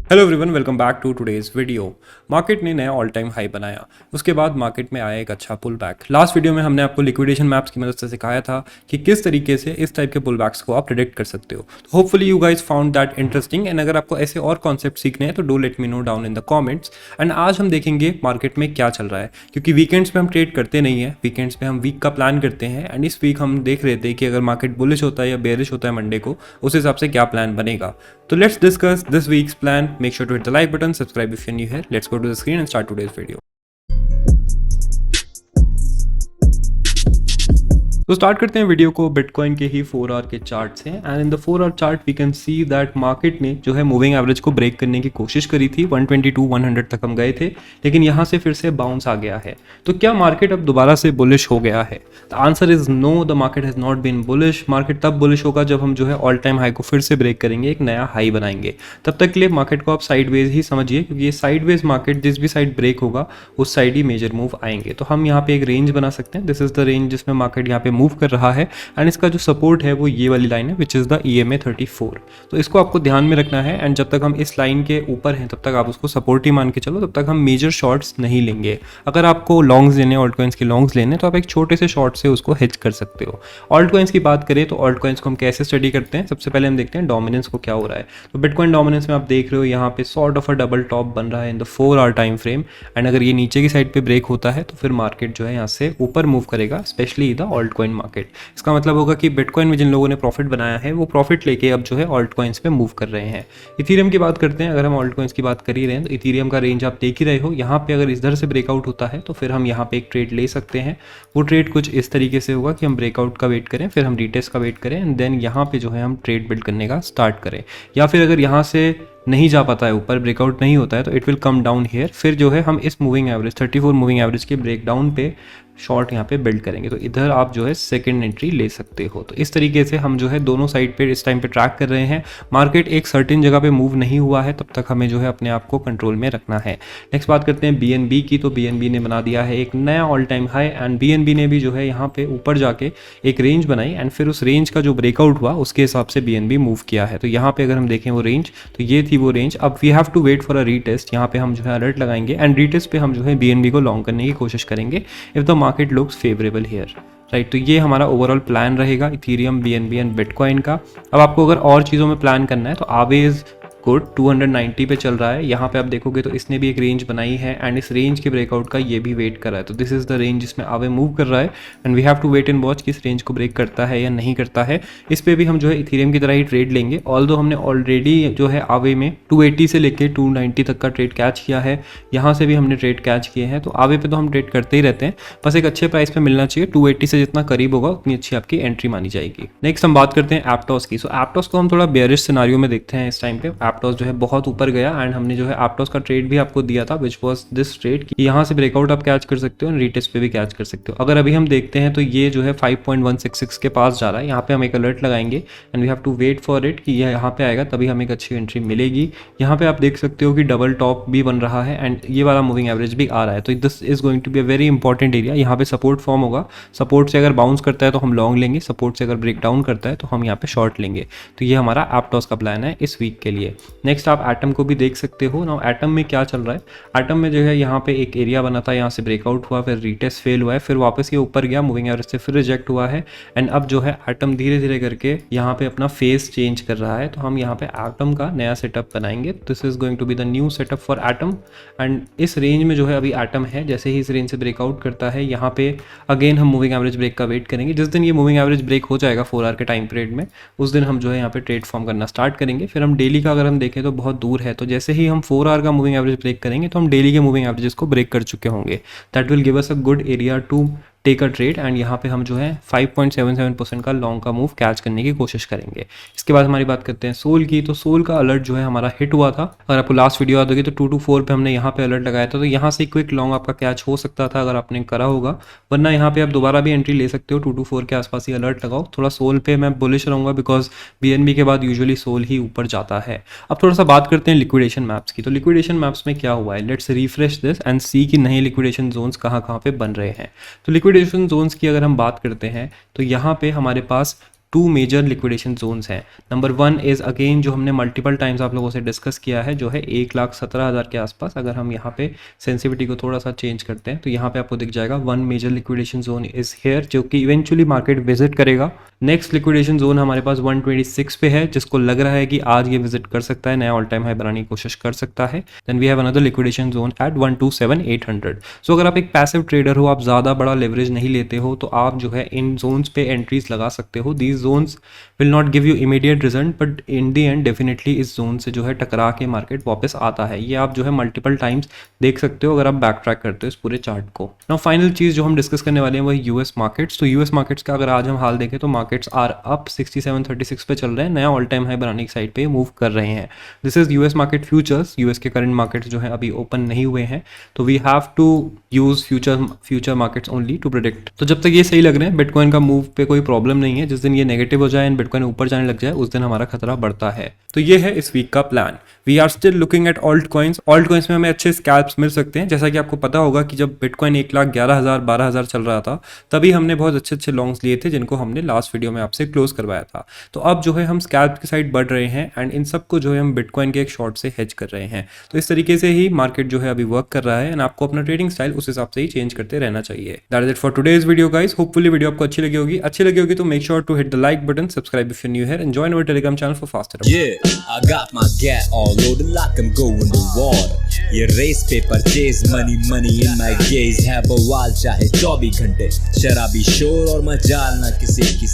Hello everyone, welcome back to today's video. Market ने नया all time high बनाया, उसके बाद मार्केट में आया एक अच्छा पुल बैक। लास्ट वीडियो में हमने आपको लिक्विडेशन मैप्स की मदद से सिखाया था कि किस तरीके से इस टाइप के पुल बैक्स को आप प्रेडिक्ट कर सकते हो। Hopefully you guys found that interesting, and अगर आपको ऐसे और कॉन्सेप्ट सीखने हैं तो do let me know down in the comments. And आज हम देखेंगे मार्केट में क्या चल रहा है, क्योंकि वीकेंड्स में हम ट्रेड करते नहीं है, वीकेंड्स में हम वीक का प्लान करते हैं। एंड इस वीक हम देख रहे थे कि अगर मार्केट बुलिश होता है या बेरिश होता है मंडे को, उस हिसाब से क्या प्लान बनेगा। So let's discuss this week's plan. Make sure to hit the like button, subscribe if you're new here. Let's go to the screen and start today's video. तो स्टार्ट करते हैं वीडियो को बिटकॉइन के ही 4 hour के chart से। And in the 4 hour chart we can see that market ने जो है मूविंग एवरेज को ब्रेक करने की कोशिश करी थी। 122-100 तक हम गए थे, लेकिन यहाँ से फिर से बाउंस आ गया है। तो क्या मार्केट अब दोबारा से बुलिश हो गया है? The answer is no, the market has not been bullish. Market तब बुलिश होगा जब हम जो है ऑल टाइम हाई को फिर से ब्रेक करेंगे, एक नया हाई बनाएंगे। तब तक के लिए मार्केट को आप साइडवेज ही समझिए, क्योंकि ये साइडवेज मार्केट जिस भी साइड ब्रेक होगा उस साइड ही मेजर मूव आएंगे। तो हम यहाँ पे एक रेंज बना सकते हैं। दिस इज द रेंज जिसमें मार्केट यहाँ पे मूव कर रहा है। एंड इसका जो सपोर्ट है वो ये वाली लाइन है, विच इज़ द EMA 34। तो इसको आपको ध्यान में रखना है। एंड जब तक हम इस लाइन के ऊपर हैं तब तक आप उसको सपोर्ट ही मान के चलो, तब तक हम मेजर शॉर्ट्स नहीं लेंगे। अगर आपको लॉन्ग्स लेने, ऑल्ट कॉइन्स के लॉन्ग्स लेने, तो आप एक छोटे से शॉर्ट से उसको हेज कर सकते हो। ऑल्ट कॉइन्स की बात करें तो ऑल्ट कॉइन्स को हम कैसे स्टडी करते हैं, सबसे पहले हम देखते हैं डोमिनेंस को क्या हो रहा है। तो बिटकॉइन डोमिनेंस में आप देख रहे हो यहाँ पे sort of a double top बन रहा है in the 4 hour time frame. And अगर ये नीचे की साइड पे ब्रेक होता है तो फिर मार्केट जो है यहाँ से ऊपर मूव करेगा, specially the alt coin market. इसका मतलब होगा कि बिटकॉइन में जिन लोगों ने प्रॉफिट बनाया है वो प्रॉफिट लेके अब जो है ऑल्ट कॉइन्स पे मूव कर रहे हैं। इथीरियम की बात करते हैं। अगर हम ऑल्ट कॉइन्स की बात कर ही रहे हैं तो इथीरियम का रेंज आप देख ही रहे हो। यहाँ पे अगर इधर से ब्रेकआउट होता है तो फिर हम यहाँ पे एक ट्रेड ले सकते हैं। वो ट्रेड कुछ इस तरीके से होगा कि हम ब्रेकआउट का वेट करें, फिर हम रीटेस्ट का वेट करें, एंड देन यहाँ पे जो है हम ट्रेड बिल्ड करने का स्टार्ट करें। या फिर अगर यहाँ से नहीं जा पाता है, ऊपर ब्रेकआउट नहीं होता है, तो it will come down here. फिर जो है हम इस मूविंग एवरेज 34 मूविंग एवरेज के ब्रेकडाउन पे शॉर्ट यहाँ पे बिल्ड करेंगे। तो इधर आप जो है सेकंड एंट्री ले सकते हो। तो इस तरीके से हम जो है दोनों साइड पे इस टाइम पे ट्रैक कर रहे हैं। मार्केट एक सर्टेन जगह पे मूव नहीं हुआ है, तब तक हमें जो है अपने आप को कंट्रोल में रखना है। नेक्स्ट बात करते हैं BNB की। तो BNB ने बना दिया है एक नया all time high, and BNB ने भी जो है यहाँ पे ऊपर जाके एक रेंज बनाई, एंड फिर उस रेंज का जो ब्रेकआउट हुआ उसके हिसाब से BNB मूव किया है। तो यहाँ पे अगर हम देखें वो रेंज, तो ये थी वो रेंज। अब we have to wait for a retest. यहाँ पे हम जो है अलर्ट लगाएंगे, एंड रीटेस्ट पे हम जो है BNB को लॉन्ग करने की कोशिश करेंगे if the market looks favourable here, right. तो ये हमारा ओवरऑल प्लान रहेगा इथीरियम, BNB एंड बिटकॉइन का। अब आपको अगर और चीज़ों में प्लान करना है तो आवेज गुड 290 पे चल रहा है। यहाँ पे आप देखोगे तो इसने भी एक रेंज बनाई है, एंड इस रेंज के ब्रेकआउट का ये भी वेट कर रहा है। तो दिस इज द रेंज जिसमें आवे मूव कर रहा है, and we have to wait and watch कि इस रेंज को ब्रेक करता है या नहीं करता है। इस पे भी हम जो है इथीरियम की तरह ही ट्रेड लेंगे। ऑल्दो हमने ऑलरेडी जो है आवे में 280 से लेके 290 तक का ट्रेड कैच किया है, यहाँ से भी हमने ट्रेड कैच किए हैं। तो आवे पे तो हम ट्रेड करते ही रहते हैं, बस एक अच्छे प्राइस पे मिलना चाहिए। 280 से जितना करीब होगा उतनी अच्छी आपकी एंट्री मानी जाएगी। नेक्स्ट हम बात करते हैं एप्टॉस की। सो एप्टॉस को हम थोड़ा बेयरिश सिनारियो में देखते हैं इस टाइम पे। एप्टॉस जो है बहुत ऊपर गया, एंड हमने जो है एप्टॉस का ट्रेड भी आपको दिया था, विच वॉज दिस ट्रेड कि यहाँ से ब्रेकआउट आप कैच कर सकते हो और रीटेस्ट पे भी कैच कर सकते हो। अगर अभी हम देखते हैं तो ये जो है 5.166 के पास जा रहा है। यहाँ पे हम एक अलर्ट लगाएंगे, and we have to wait for it कि ये यहाँ पे आएगा, तभी हमें एक अच्छी एंट्री मिलेगी। यहाँ पे आप देख सकते हो कि डबल टॉप भी बन रहा है, एंड ये वाला मूविंग एवरेज भी आ रहा है। तो this is going to be a very important area. यहाँ पे सपोर्ट फॉर्म होगा। सपोर्ट से अगर बाउंस करता है तो हम लॉन्ग लेंगे, सपोर्ट से अगर ब्रेक डाउन करता है तो हम यहाँ पे शॉर्ट लेंगे। तो ये हमारा एप्टॉस का प्लान है इस वीक के लिए। नेक्स्ट आप एटम को भी देख सकते हो ना। एटम में क्या चल रहा है, एटम में जो है यहाँ पे एक एरिया बना था, यहाँ से ब्रेकआउट हुआ, फिर रीटेस्ट फेल हुआ है, फिर वापस ये ऊपर गया मूविंग एवरेज से, फिर रिजेक्ट हुआ है, एंड अब जो है एटम धीरे धीरे करके यहाँ पे अपना फेस चेंज कर रहा है। तो हम यहाँ पे एटम का नया सेटअप बनाएंगे। This is going to be the new setup for ATOM. And इस रेंज में जो है अभी एटम है, जैसे ही इस रेंज से ब्रेकआउट करता है यहाँ पे अगेन हम मूविंग एवरेज ब्रेक का वेट करेंगे। जिस दिन ये मूविंग एवरेज ब्रेक हो जाएगा 4 आवर के टाइम पीरियड में, उस दिन हम जो है यहाँ पे ट्रेड फॉर्म करना स्टार्ट करेंगे। फिर हम डेली का अगर हम देखें तो बहुत दूर है, तो जैसे ही हम 4 आवर का मूविंग एवरेज ब्रेक करेंगे तो हम डेली के मूविंग एवरेजेस को ब्रेक कर चुके होंगे। That will give us a good area to take a trade, and यहाँ पे हम जो है 5.77% का लॉन्ग का मूव कैच करने की कोशिश करेंगे। इसके बाद हमारी बात करते हैं सोल की। तो सोल का अलर्ट जो है हमारा हिट हुआ था। अगर आपको लास्ट वीडियो याद होगी तो 224 पे हमने यहाँ पे अलर्ट लगाया था। तो यहाँ से क्विक लॉन्ग आपका कैच हो सकता था अगर आपने करा होगा, वरना यहाँ पे आप दोबारा भी एंट्री ले सकते हो। 224 के आसपास ही अलर्ट लगाओ। थोड़ा सोल पे मैं बुलिश रहूँगा, बिकॉज BNB के बाद यूजुअली सोल ही ऊपर जाता है। अब थोड़ा सा बात करते हैं लिक्विडेशन मैप्स की। तो लिक्विडेशन मैप्स में क्या हुआ है, लेट्स रिफ्रेश दिस एंड सी कि नए लिक्विडेशन जोन्स कहाँ पे बन रहे हैं। तो लिक्विडेशन जोन्स की अगर हम बात करते हैं तो यहाँ पे हमारे पास टू मेजर लिक्विडेशन जोन्स हैं। नंबर 1 इज़ अगेन जो हमने मल्टीपल टाइम्स आप लोगों से डिस्कस किया है, जो है 1,17,000 के आसपास। अगर हम यहाँ पे सेंसिटिविटी को थोड़ा सा चेंज करते हैं तो यहाँ पे आपको दिख जाएगा 1 major liquidation zone is here, जो कि इवेंचुअली मार्केट विजिट करेगा। नेक्स्ट लिक्विडेशन जोन हमारे पास 126 पे है, जिसको लग रहा है कि आज ये विजिट कर सकता है, नया ऑल टाइम हाई बनाने की कोशिश कर सकता है। Then we have another liquidation zone at 127,800। So अगर आप एक पैसिव ट्रेडर हो, आप ज़्यादा बड़ा लेवरेज नहीं लेते हो, तो आप जो है इन जोन्स पे एंट्रीज लगा सकते हो। These zones will not give you immediate result, but in the end definitely इस जोन से जो है टकरा के मार्केट वापस आता है। ये आप जो है मल्टीपल टाइम्स देख सकते हो अगर आप बैक ट्रैक करते हो इस पूरे चार्ट को। नाउ फाइनल चीज़ जो हम डिस्कस करने वाले हैं वो यूएस मार्केट्स। तो यूएस मार्केट्स का अगर आज हम हाल देखें तो मार्केट्स आर अप 6736 पे चल रहे हैं, नया ऑल टाइम हाई बनाने की साइड पे मूव कर रहे हैं। This is US market futures. US के करंट मार्केट्स जो है अभी ओपन नहीं हुए हैं, तो we have to use future markets only to predict. तो जब तक ये सही लग रहे हैं, बिटकॉइन का मूव पे कोई प्रॉब्लम नहीं है। जिस दिन ये नेगेटिव हो जाए एंड बिटकॉइन ऊपर जाने लग जाए, उस दिन हमारा खतरा बढ़ता है। तो ये है इस वीक का plan. We are still looking at alt coins. Alt coins में हमें अच्छे स्कैल्प्स मिल सकते हैं। जैसा कि आपको पता होगा कि जब बिटकॉइन 1,11,000 12,000 चल रहा था, तभी हमने बहुत अच्छे अच्छे लॉन्ग्स लिए थे, जिनको हमने लास्ट वीडियो में आपसे क्लोज करवाया था। तो अब जो है हम स्कैल्प की साइड बढ़ रहे हैं एंड इन सबको जो है हम बिटकॉइन के एक शॉर्ट से हेज कर रहे हैं। तो इस तरीके से ही मार्केट जो है अभी वर्क कर रहा है एंड आपको अपना ट्रेडिंग स्टाइल उस हिसाब से ही चेंज करते रहना चाहिए। That is it for today's video guys. Hopefully video आपको अच्छी लगी होगी। अच्छी लगी होगी तो make sure to hit the like button, subscribe if you new here, and join our Telegram channel for faster updates. Yeah, I got my gat all loaded like I'm going to war. ये race पे purchase, money money in my gauge है बवाल, चाहे 24 घंटे शराबी शोर और मजाल ना किसी की